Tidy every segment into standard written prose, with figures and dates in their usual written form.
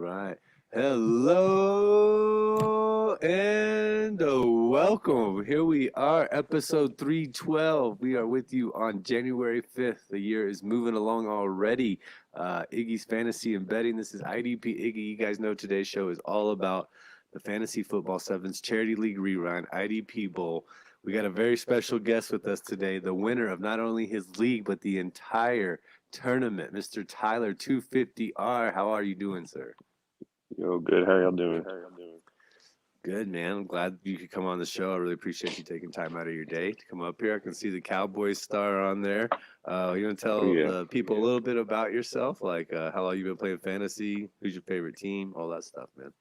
right. Hello and welcome. Here we are, episode 312. We are with you on January 5th. The year is moving along already. Iggy's Fantasy and Betting. This is IDP Iggy. You guys know today's show is all about the Fantasy Football Sevens Charity League rerun, IDP Bowl. We got a very special guest with us today, the winner of not only his league, but the entire tournament, Mr. Tyler 250R. How are you doing, sir? Yo, good. How y'all doing? Good, man. I'm glad you could come on the show. I really appreciate you taking time out of your day to come up here. I can see the Cowboys star on there. You want to Oh, tell yeah. the people a little bit about yourself, like how long you've been playing fantasy, who's your favorite team, all that stuff, man.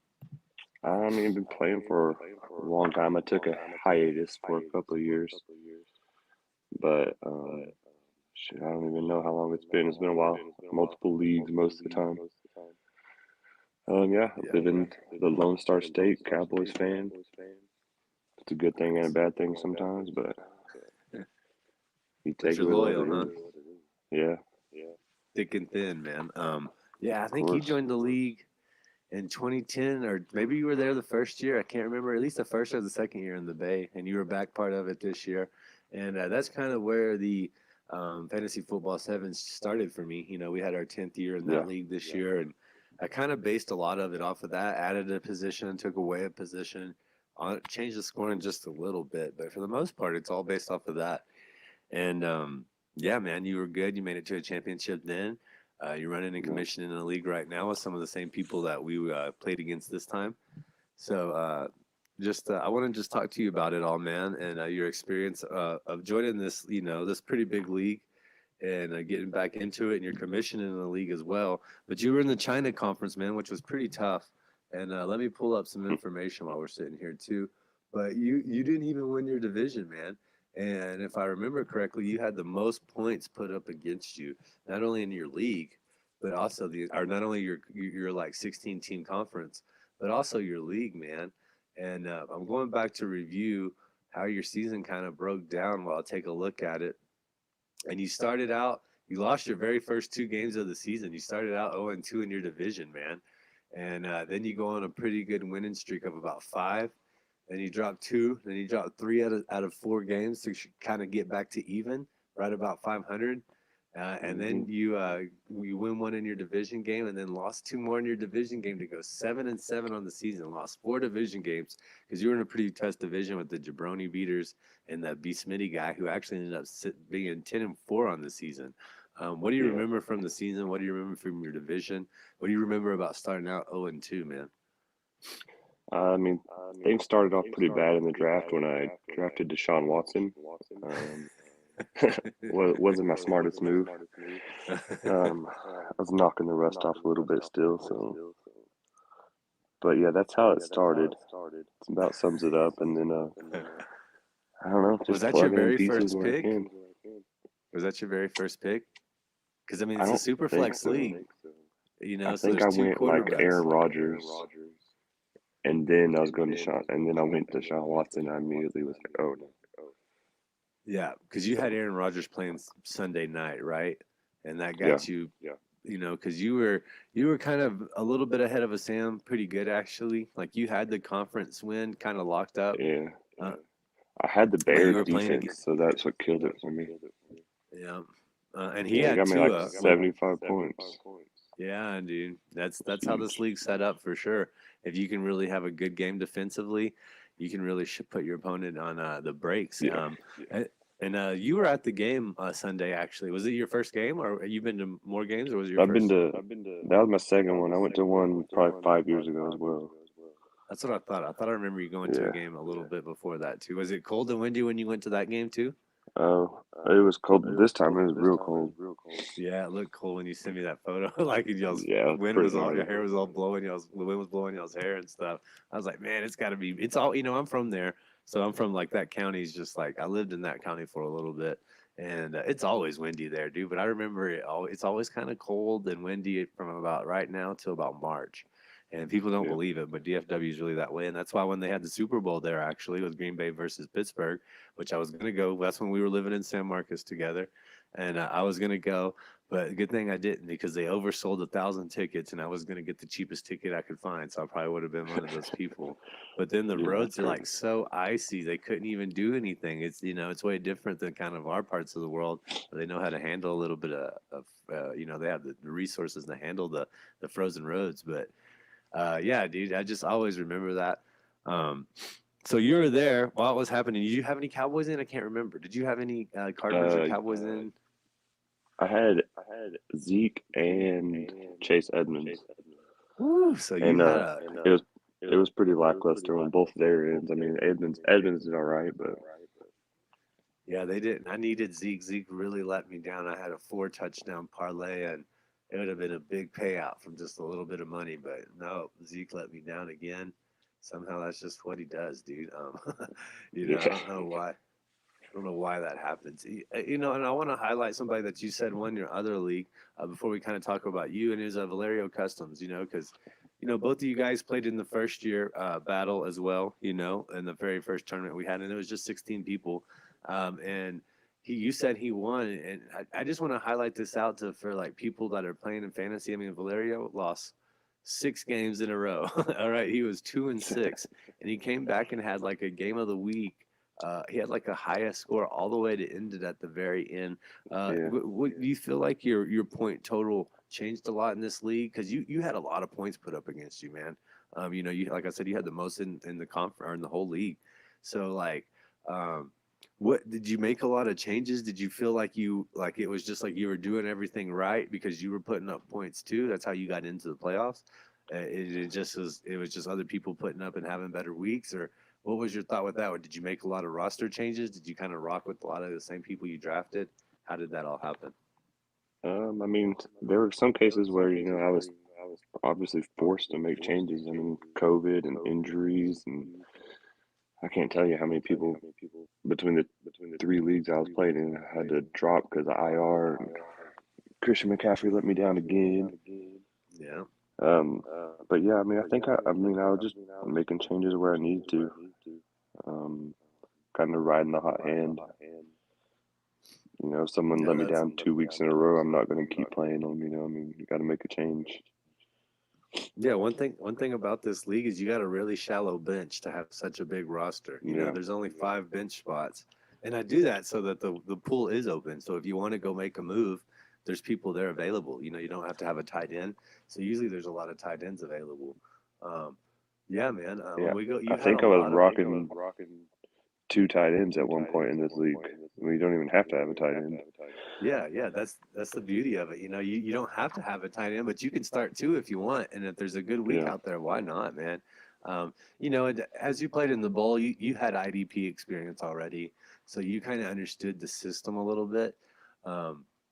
I've been playing for a long time. I took a hiatus for a couple of years, but shit, I don't even know how long it's been. It's been a while. Multiple leagues most of the time. Yeah, I live in the Lone Star State, Cowboys fan. It's a good thing and a bad thing sometimes, but you But take it you're with what loyal, huh? it is. Yeah, Thick and thin, man. Yeah, I of think you course. joined the league in 2010, or maybe you were there the first year. I can't remember, at least the first or the second year in the Bay, and you were back part of it this year. And that's kind of where the Fantasy Football Sevens started for me. You know, we had our 10th year in that Yeah, league this year, and I kind of based a lot of it off of that, added a position, took away a position, changed the scoring just a little bit. But for the most part, it's all based off of that. And yeah, man, you were good. You made it to a championship then. You're running and yeah. commissioning in the league right now with some of the same people that we played against this time. So I want to just talk to you about it all, man, and your experience of joining this, this pretty big league and getting back into it, and you're commissioning in the league as well. But you were in the China conference, man, which was pretty tough. And let me pull up some information while we're sitting here too. But you didn't even win your division, man. And if I remember correctly, you had the most points put up against you, not only in your league, but also not only your like 16 team conference, but also your league, man. And I'm going back to review how your season kind of broke down while I take a look at it. And you started out, you lost your very first two games of the season. You started out 0-2 in your division, man. And then you go on a pretty good winning streak of about five. Then you drop two. Then you drop three out of four games to kind of get back to even, right about 500. And then Hmm. you win one in your division game, and then lost two more in your division game to go 7-7 on the season. Lost four division games because you were in a pretty tough division with the Jabroni beaters and that B Smitty guy who actually ended up being 10-4 on the season. What do you Yeah. remember from the season? What do you remember from your division? What do you remember about starting out 0-2, man? I mean, things started off pretty bad in the draft when I drafted Deshaun Watson. Um, wasn't my smartest move. I was knocking the rust off a little bit still, so. But yeah, that's how it started. It's about sums it up, and then I don't know, Was just that your plugging in very pieces first where I pick? can. Was that your very first pick? Because I mean, I it's a don't super think flex so. league, I so think there's I two went like quarterbacks. Aaron Rodgers, and then I was going to Sean, and then I went to Sean Watson. And I immediately was like, oh no. Yeah, because you had So Aaron Rodgers playing Sunday night, right? And that yeah, got you, because you were kind of a little bit ahead of a Sam, pretty good actually. Like you had the conference win kind of locked up, yeah. uh, I had the but you Bears were playing against, defense, so that's what killed it for me. yeah, and he Yeah, they had got me like Tua. 75 points. Yeah, dude, that's how this Huge. league's set up for sure. If you can really have a good game defensively, you can really put your opponent on the brakes. Yeah. And you were at the game Sunday. Actually, was it your first game, or you've been to more games, or was it your I've been first? to, that was my second one. I went to one probably 5 years ago as well. That's what I thought. I thought I remember you going to a Yeah. game a little bit before that too. Was it cold and windy when you went to that game too? It was cold. This time it was real cold. Yeah, it looked cool when you sent me that photo. Like y'all's Yeah, it was wind was pretty all, your hard. hair was all blowing, the wind was blowing y'all's hair and stuff. I was like, man, it's got to be. It's all, I'm from there, so I'm from like that county's just like I lived in that county for a little bit, and it's always windy there, dude. But I remember it's always kind of cold and windy from about right now till about March. And people don't Yeah. believe it, but DFW is really that way. And that's why when they had the Super Bowl there, actually, with Green Bay versus Pittsburgh, which I was going to go, that's when we were living in San Marcos together. And I was going to go, But good thing I didn't because they oversold 1,000 tickets and I was going to get the cheapest ticket I could find. So I probably would have been one of those people. But then the Yeah, roads that's are like crazy. so icy, they couldn't even do anything. It's, it's way different than kind of our parts of the world where they know how to handle a little bit of they have the resources to handle the frozen roads. But yeah, dude, I just always remember that. Um, so you were there while it was happening. Did you have any Cowboys in? I can't remember. Did you have any Cardinals or Uh, Cowboys in? I had Zeke and Chase Edmonds, Woo, so you and had a it was it was pretty lackluster on both their ends. I mean, Edmonds did all right, but yeah, they didn't. I needed Zeke. Zeke really let me down. I had a 4 touchdown parlay, and it would have been a big payout from just a little bit of money. But no, Zeke let me down again. Somehow that's just what he does, dude. I yeah. don't know why. I don't know why that happens. And I want to highlight somebody that you said won your other league before we kind of talk about you, and is Valerio Customs. Because both of you guys played in the first year battle as well. In the very first tournament we had, and it was just 16 people, and you said he won, and I just want to highlight this out for like people that are playing in fantasy. I mean, Valerio lost 6 games in a row. All right, he was 2-6, and he came back and had like a game of the week. He had like a highest score all the way to end it at the very end. Yeah. Do you feel like your point total changed a lot in this league? Because you had a lot of points put up against you, man. You like I said, you had the most in the conference or in the whole league. So like, um, what did you make a lot of changes? Did you feel like it was just like you were doing everything right because you were putting up points too? That's how you got into the playoffs. It was just other people putting up and having better weeks, or what was your thought with that? Or did you make a lot of roster changes? Did you kind of rock with a lot of the same people you drafted? How did that all happen? I mean, there were some cases where I was obviously forced to make changes. I mean, COVID and injuries, and I can't tell you how many people between the three leagues I was playing in had to drop because of IR. And Christian McCaffrey let me down again. Yeah. Um, but yeah, I mean, I was just making changes where I needed to. Um, Kind of riding the hot hand. If someone Yeah, let me that's down 2 weeks in a row, I'm not going to keep playing them. I mean, you got to make a change. yeah. One thing about this league is you got a really shallow bench to have such a big roster. Yeah, There's only 5 bench spots, and I do that so that the pool is open. So if you want to go make a move, there's people there available. You don't have to have a tight end. So usually there's a lot of tight ends available. Um, yeah, man. yeah. When we go, I you had a think I was lot of. rocking two tight ends at one point in this league. I mean, you don't even have to have a tight end. Yeah, yeah, that's the beauty of it. You don't have to have a tight end, but you can start two if you want. And if there's a good week Yeah, out there, why not, man? And as you played in the bowl, you had IDP experience already, so you kind of understood the system a little bit.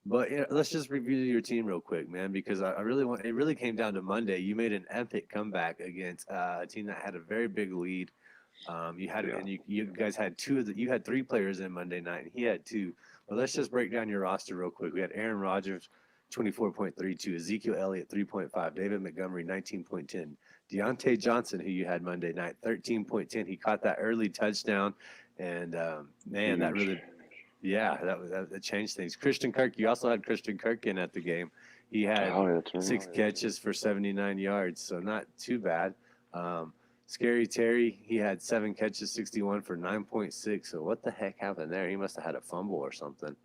But let's just review your team real quick, man, because I really want. It really came down to Monday. You made an epic comeback against a team that had a very big lead. You had yeah. and you guys had you had 3 players in Monday night, and he had 2. But let's just break down your roster real quick. We had Aaron Rodgers, 24.32, Ezekiel Elliott, 3.5, David Montgomery, 19.10, Deontay Johnson, who you had Monday night, 13.10. He caught that early touchdown, and man, that Huge. really, yeah, that changed things. Christian Kirk, you also had Christian Kirk in at the game. He had Oh, yeah, that's right. 6 catches for 79 yards, so not too bad. Um, Scary Terry, he had 7 catches, 61 for 9.6. So what the heck happened there? He must have had a fumble or something.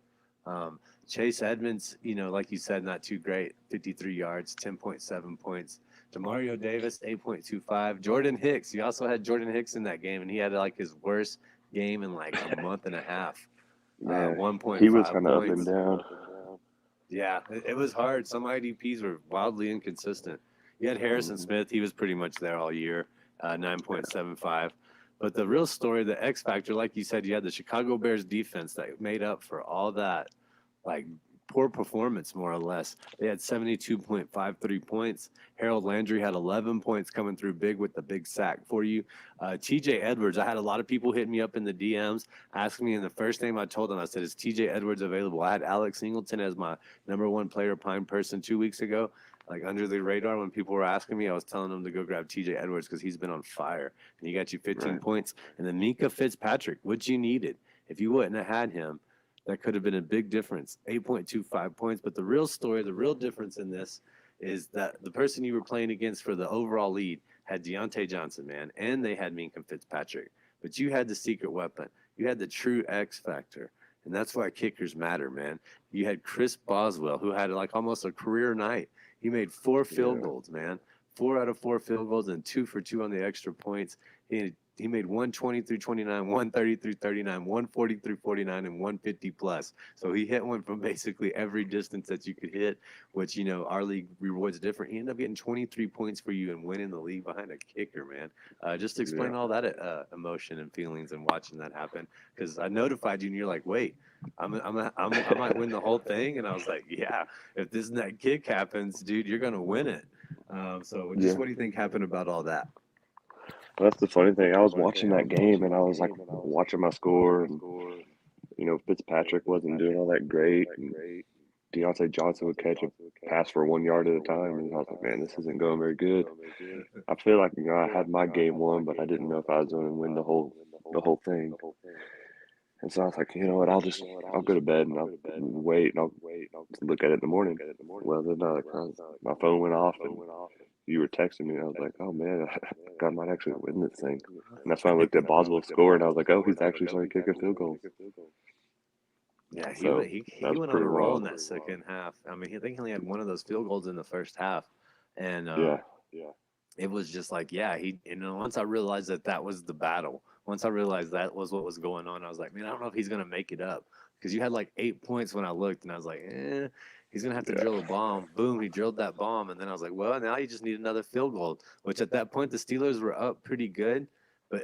Chase Edmonds, like you said, not too great. 53 yards, 10.7 points. Demario Davis, 8.25. Jordan Hicks, you also had Jordan Hicks in that game, and he had like his worst game in like a month and a half. Man, he was 1.5 kind of up and points. down. Yeah, it was hard. Some IDPs were wildly inconsistent. You had Harrison Hmm. Smith. He was pretty much there all year, 9.75. But the real story, the X factor, like you said, you had the Chicago Bears defense that made up for all that, like poor performance, more or less. They had 72.53 points. Harold Landry had 11 points coming through big with the big sack for you. TJ Edwards, I had a lot of people hitting me up in the DMs asking me, and the first name I told them, I said, is TJ Edwards available? I had Alex Singleton as my #1 player pine person 2 weeks ago. Like under the radar, when people were asking me, I was telling them to go grab TJ Edwards because he's been on fire. And he got you 15 Right. points. And then Minka Fitzpatrick, what you needed. If you wouldn't have had him, that could have been a big difference. 8.25 points. But the real story, the real difference in this is that the person you were playing against for the overall lead had Deontay Johnson, man, and they had Minka Fitzpatrick. But you had the secret weapon. You had the true X factor. And that's why kickers matter, man. You had Chris Boswell, who had like almost a career night. He made 4 field Yeah. goals, man. 4 out of 4 field goals and 2 for 2 on the extra points. He made 120 through 29, 130 through 39, 140 through 49, and 150 plus. So he hit one from basically every distance that you could hit, which, our league rewards different. He ended up getting 23 points for you and winning the league behind a kicker, man. Just explain Yeah. all that emotion and feelings and watching that happen. Because I notified you and you're like, wait, I might win the whole thing. And I was like, yeah, if this net kick happens, dude, you're going to win it. So just Yeah. what do you think happened about all that? That's the funny thing. I was watching that game and I was like watching my score, and Fitzpatrick wasn't doing all that great, and Deontay Johnson would catch a pass for 1 yard at a time, and I was like, man, this isn't going very good. I feel like I had my game won, but I didn't know if I was going to win the whole thing. And so I was like, you know what? I'll go to bed and I'll wait and I'll look at it in the morning. Well, then my phone went off and you were texting me. And I was like, oh man, I might actually win this thing. And that's when I looked at Boswell's score and I was like, oh, he's actually starting kicking field goals. Yeah, So that he was went on pretty a roll wild. in that second half. I mean, I think he only had one of those field goals in the first half, and Yeah, it was just like, yeah, once I realized that was the battle, once I realized that was what was going on, I was like, man, I don't know if he's gonna make it up because you had like 8 points when I looked, and I was like, he's gonna have to drill a yeah, bomb. Boom, he drilled that bomb, and then I was like, well, now you just need another field goal. Which at that point the Steelers were up pretty good,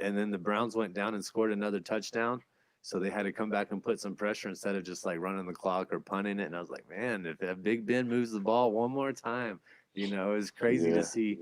and then the Browns went down and scored another touchdown. So they had to come back and put some pressure instead of just like running the clock or punting it. And I was like, man, if Big Ben moves the ball one more time, it's crazy to yeah, see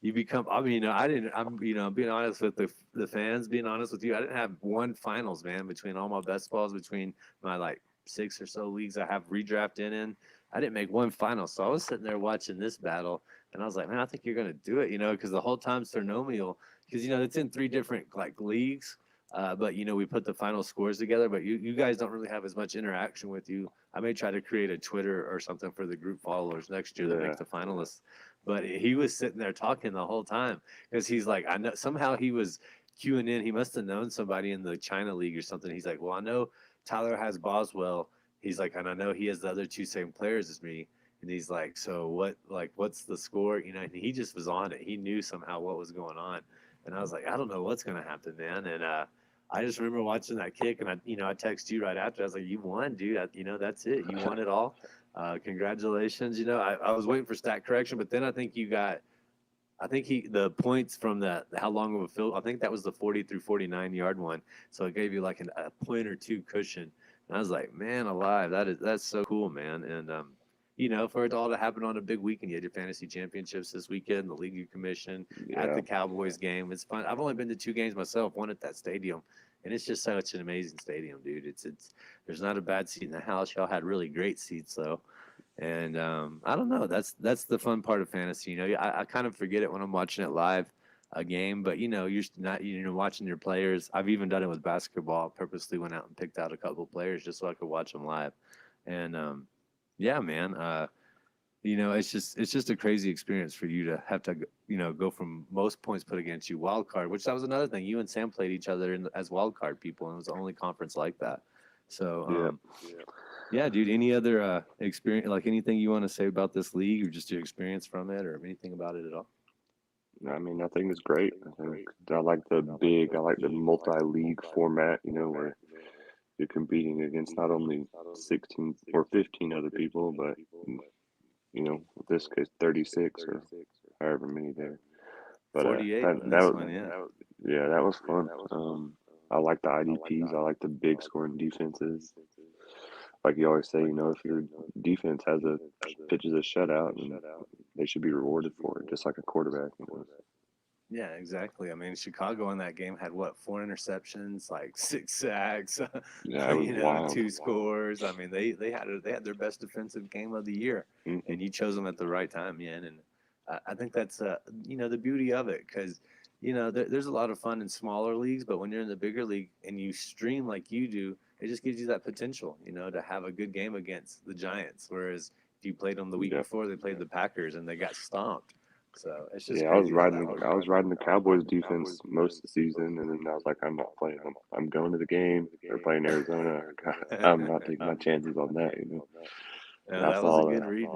you become. I mean, I didn't. I'm being honest with the fans. Being honest with you, I didn't have one finals, man. Between all my best balls, between my like 6 or so leagues I have redraft in, I didn't make one final. So I was sitting there watching this battle, and I was like, man, I think you're gonna do it, because the whole time Cernomial, because it's in 3 different like leagues. But we put the final scores together. But you guys don't really have as much interaction with you. I may try to create a Twitter or something for the group followers next year that make yeah, the finalists. But he was sitting there talking the whole time because he's like, I know somehow he was queuing in. He must have known somebody in the China League or something. He's like, well, I know Tyler has Boswell. He's like, and I know he has the other 2 same players as me. And he's like, so what's the score? And he just was on it. He knew somehow what was going on. And I was like, I don't know what's going to happen, man. And I just remember watching that kick, and I texted you right after. I was like, "You won, dude. That's it. You won it all. Congratulations." I was waiting for stat correction, but then I think the points from how long of a field. I think that was the 40 through 49 yard one. So it gave you like a point or two cushion. And I was like, man, alive. That's so cool, man. And for it all to happen on a big weekend, you had your fantasy championships this weekend, the league you commissioned at yeah, the Cowboys game. It's fun. I've only been to 2 games myself, one at that stadium, and it's just such an amazing stadium, dude. It's there's not a bad seat in the house. Y'all had really great seats though. And I don't know. That's the fun part of fantasy. I kind of forget it when I'm watching it live, a game. But you're not watching your players. I've even done it with basketball. Purposely went out and picked out a couple players just so I could watch them live. And yeah, man. It's just a crazy experience for you to have to go from most points put against you wild card, which that was another thing. You and Sam played each other as wild card people, and it was the only conference like that. So yeah. yeah, dude. Any other experience, like anything you want to say about this league, or just your experience from it, or anything about it at all? I mean, I think it's great. I like the multi-league format, where you're competing against not only 16 or 15 other people, but in this case 36 or however many there. But 48 that on that this was one, yeah. yeah, that was fun. I like the IDPs. I like the big scoring defenses. Like you always say, if your defense pitches a shutout, and they should be rewarded for it, just like a quarterback. Yeah, exactly. I mean, Chicago in that game had what, 4 interceptions, like 6 sacks, Yeah, it was wild. 2 scores. I mean, they had their best defensive game of the year, Hmm. and you chose them at the right time, man. And I think that's the beauty of it, because there's a lot of fun in smaller leagues, but when you're in the bigger league and you stream like you do, it just gives you that potential, to have a good game against the Giants. Whereas if you played them the week Yeah. before, they played the Packers and they got stomped. So it's just Yeah, crazy how that I works. was riding the Cowboys defense most of the season, and then I was like, I'm not playing them. I'm going to the game. They're playing Arizona. I'm not taking my chances on that, you know. And Yeah, I that was a saw good the read.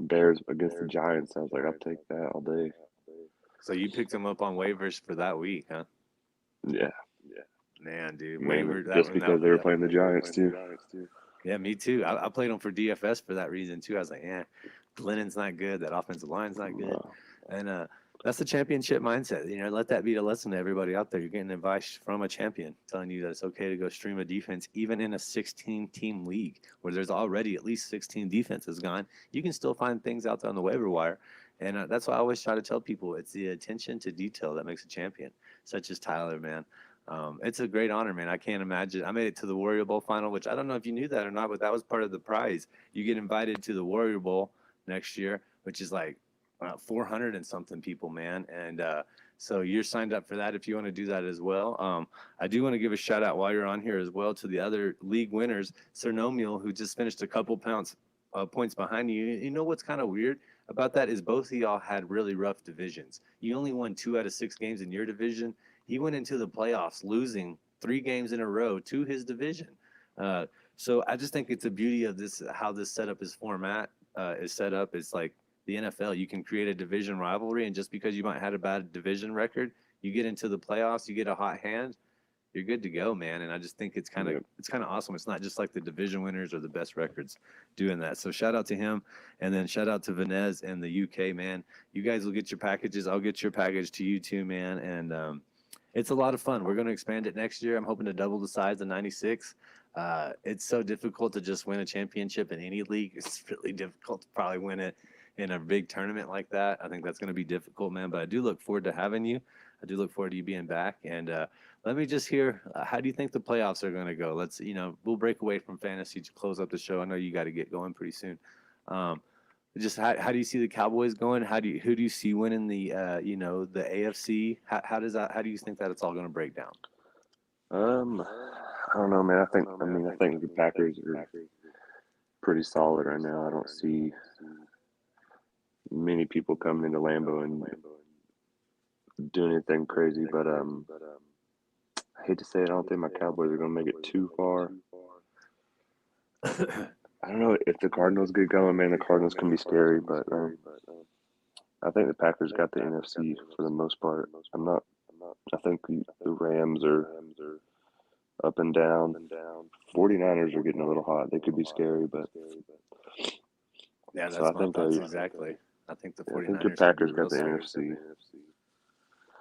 Bears against the Giants. I was like, I'll take that all day. So you picked them up on waivers for that week, huh? Yeah, Man, dude, mainly waiver that just one. That because they were playing the Giants too. Yeah, me too. I played them for DFS for that reason too. I was like, yeah, Glennon's not good. That offensive line's not good, and that's the championship mindset. Let that be a lesson to everybody out there. You're getting advice from a champion telling you that it's okay to go stream a defense, even in a 16-team league where there's already at least 16 defenses gone. You can still find things out there on the waiver wire, and that's why I always try to tell people it's the attention to detail that makes a champion, such as Tyler, man. It's a great honor, man. I can't imagine. I made it to the Warrior Bowl final, which I don't know if you knew that or not, but that was part of the prize. You get invited to the Warrior Bowl next year, which is like 400 and something people, man. And so you're signed up for that if you want to do that as well. I do want to give a shout out while you're on here as well to the other league winners, Sir Nomiel, who just finished a couple points behind you. You know what's kind of weird about that is both of y'all had really rough divisions. You only won 2 out of 6 games in your division. He went into the playoffs losing 3 games in a row to his division. So I just think it's the beauty of this, how this setup is set up. It's like the NFL. You can create a division rivalry, and just because you might have a bad division record, you get into the playoffs, you get a hot hand, you're good to go, man. And I just think Yeah. it's kind of awesome. It's not just like the division winners or the best records doing that. So shout out to him, and then shout out to Vanez and the UK, man. You guys will get your packages. I'll get your package to you too, man. And it's a lot of fun. We're going to expand it next year. I'm hoping to double the size of 96. It's so difficult to just win a championship in any league. It's really difficult to probably win it in a big tournament like that. I think that's going to be difficult, man. But I do look forward to having you. I do look forward to you being back. And let me just hear, how do you think the playoffs are going to go? We'll break away from fantasy to close up the show. I know you got to get going pretty soon. Just how do you see the Cowboys going? Who do you see winning the AFC? How do you think that it's all going to break down? I don't know, man. I think the Packers are pretty solid right now. I don't see many people coming into Lambeau and doing anything crazy, but I hate to say it, I don't think my Cowboys are gonna make it too far. I don't know if the Cardinals get going, man. The Cardinals can be scary, but I think the Packers got the NFC for the most part. I think the Rams are up and down. 49ers are getting a little hot. They could be scary, but Yeah, so I that's my think thoughts exactly. I think the I think the 49ers could be Packers real got the serious. NFC.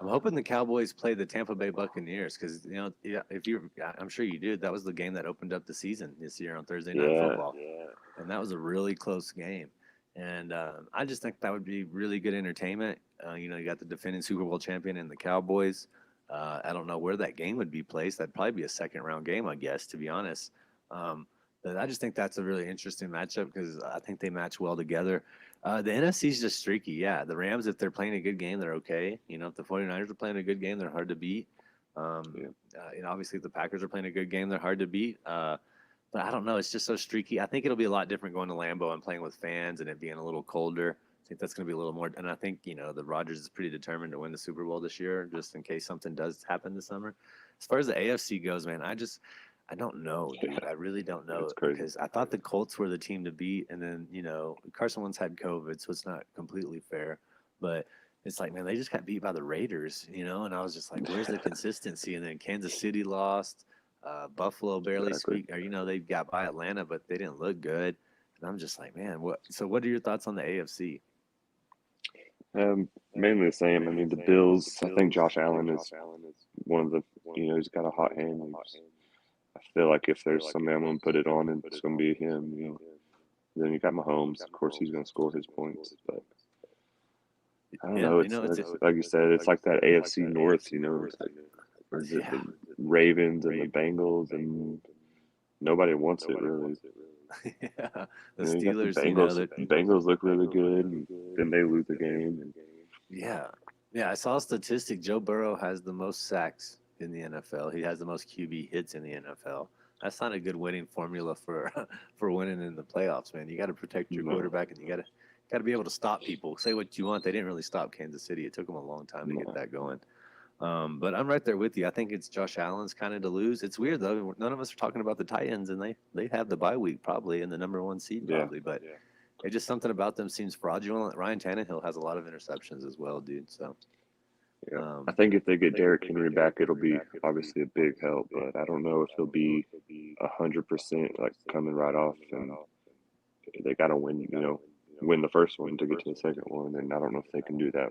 I'm hoping the Cowboys play the Tampa Bay Buccaneers because yeah, I'm sure you did. That was the game that opened up the season this year on Thursday Night Yeah, Football, and that was a really close game. And I just think that would be really good entertainment. You got the defending Super Bowl champion and the Cowboys. I don't know where that game would be placed. That'd probably be a second round game, I guess, to be honest. But I just think that's a really interesting matchup because I think they match well together. The NFC is just streaky. Yeah, the Rams, if they're playing a good game, they're okay. If the 49ers are playing a good game, they're hard to beat. Yeah. Obviously, if the Packers are playing a good game, they're hard to beat. But I don't know. It's just so streaky. I think it'll be a lot different going to Lambeau and playing with fans and it being a little colder. I think that's going to be a little more. And I think, the Rodgers is pretty determined to win the Super Bowl this year, just in case something does happen this summer. As far as the AFC goes, man, I don't know, dude. I really don't know It's crazy. because I thought the Colts were the team to beat. And then, Carson Wentz had COVID, so it's not completely fair. But it's like, man, they just got beat by the Raiders, and I was just like, where's the consistency? And then Kansas City lost. Buffalo barely Exactly. squeaked, or they got by Atlanta, but they didn't look good. And I'm just like, man, what? So, what are your thoughts on the AFC? Mainly the same. I mean, the Bills. I think Josh Allen is one of the. He's got a hot hand. I feel like if there's somebody I'm gonna put it on, and it's gonna be him. Then you got Mahomes. Of course, he's gonna score his points, but I don't Yeah, know. It's like you said. It's like that AFC North. It's like, or is it the Ravens and the Bengals, and nobody wants it really. yeah, the You got the Steelers, Bengals. that Bengals look really good, and then they lose the game. And yeah, yeah. I saw a statistic. Joe Burrow has the most sacks in the NFL. He has the most QB hits in the NFL. That's not a good winning formula for for winning in the playoffs, man. You got to protect your No, quarterback, and you got to be able to stop people. Say what you want. They didn't really stop Kansas City. It took them a long time to get no. that going. But I'm right there with you. I think it's Josh Allen's kind of to lose. It's weird though. None of us are talking about the Titans, and they have the bye week probably and the number one seed Yeah, probably. But it just something about them seems fraudulent. Ryan Tannehill has a lot of interceptions as well, dude. So yeah. I um, think if they get Derrick Henry back, it'll be obviously a big help. But I don't know if he'll be 100% like coming right off, and they got to win. Win the first one to get to the second one, and I don't know if they can do that.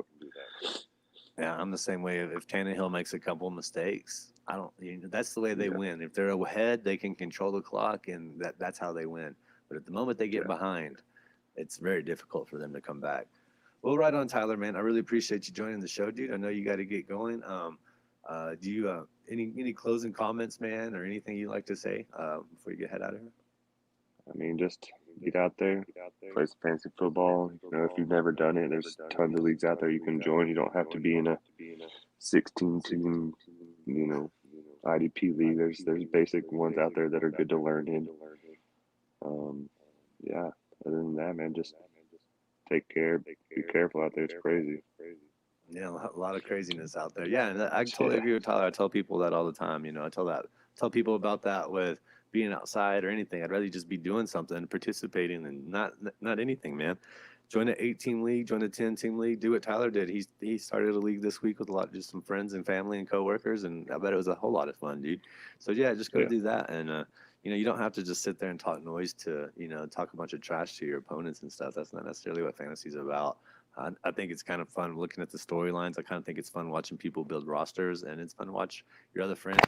yeah, I'm the same way. If Tannehill makes a couple of mistakes, I don't. That's the way they Yeah, win. If they're ahead, they can control the clock, and that's how they win. But at the moment they get yeah. behind, it's very difficult for them to come back. Well, right on, Tyler, man. I really appreciate you joining the show, dude. I know you got to get going. Do you any closing comments, man, or anything you'd like to say before you get head out of here? I mean, just get out there, play some fantasy football. If you've never done it, there's tons of leagues out there you can join. You don't have to be in a 16 team, you know, IDP league. There's basic ones out there that are good to learn in. Um, yeah. Other than that, man, just take care. Be careful out there. It's crazy. Yeah, a lot of craziness out there. Yeah, and I totally Yeah. agree with Tyler. I tell people that all the time. Tell people about that with being outside or anything. I'd rather just be doing something, participating, and not anything, man. Join an 8-team league, join a 10-team league. Do what Tyler did. He started a league this week with a lot, just some friends and family and coworkers, and I bet it was a whole lot of fun, dude. So yeah, just go Yeah. do that, and you don't have to just sit there and talk noise to talk a bunch of trash to your opponents and stuff. That's not necessarily what fantasy's about. I think it's kind of fun looking at the storylines. I kind of think it's fun watching people build rosters, and it's fun to watch your other friends,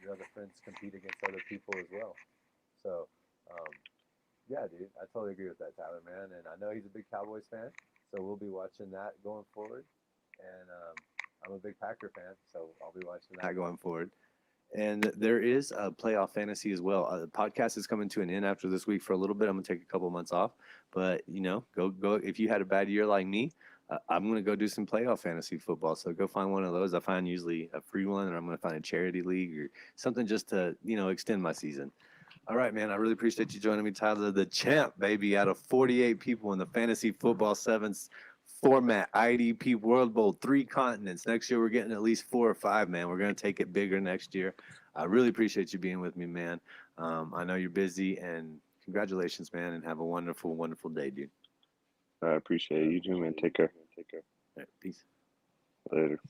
your other friends compete against other people as well. So, um, yeah, dude, I totally agree with that, Tyler, man. And I know he's a big Cowboys fan, so we'll be watching that going forward. And I'm a big Packer fan, so I'll be watching that going forward. And there is a playoff fantasy as well. The podcast is coming to an end after this week for a little bit. I'm gonna take a couple of months off, but go. If you had a bad year like me, I'm gonna go do some playoff fantasy football. So go find one of those. I find usually a free one, or I'm gonna find a charity league or something just to extend my season. All right, man. I really appreciate you joining me, Tyler, the champ, baby, out of 48 people in the fantasy football sevens format, IDP World Bowl, 3 continents. Next year, we're getting at least 4 or 5, man. We're going to take it bigger next year. I really appreciate you being with me, man. I know you're busy, and congratulations, man, and have a wonderful, wonderful day, dude. I appreciate you too, man. Take care. All right, peace. Later.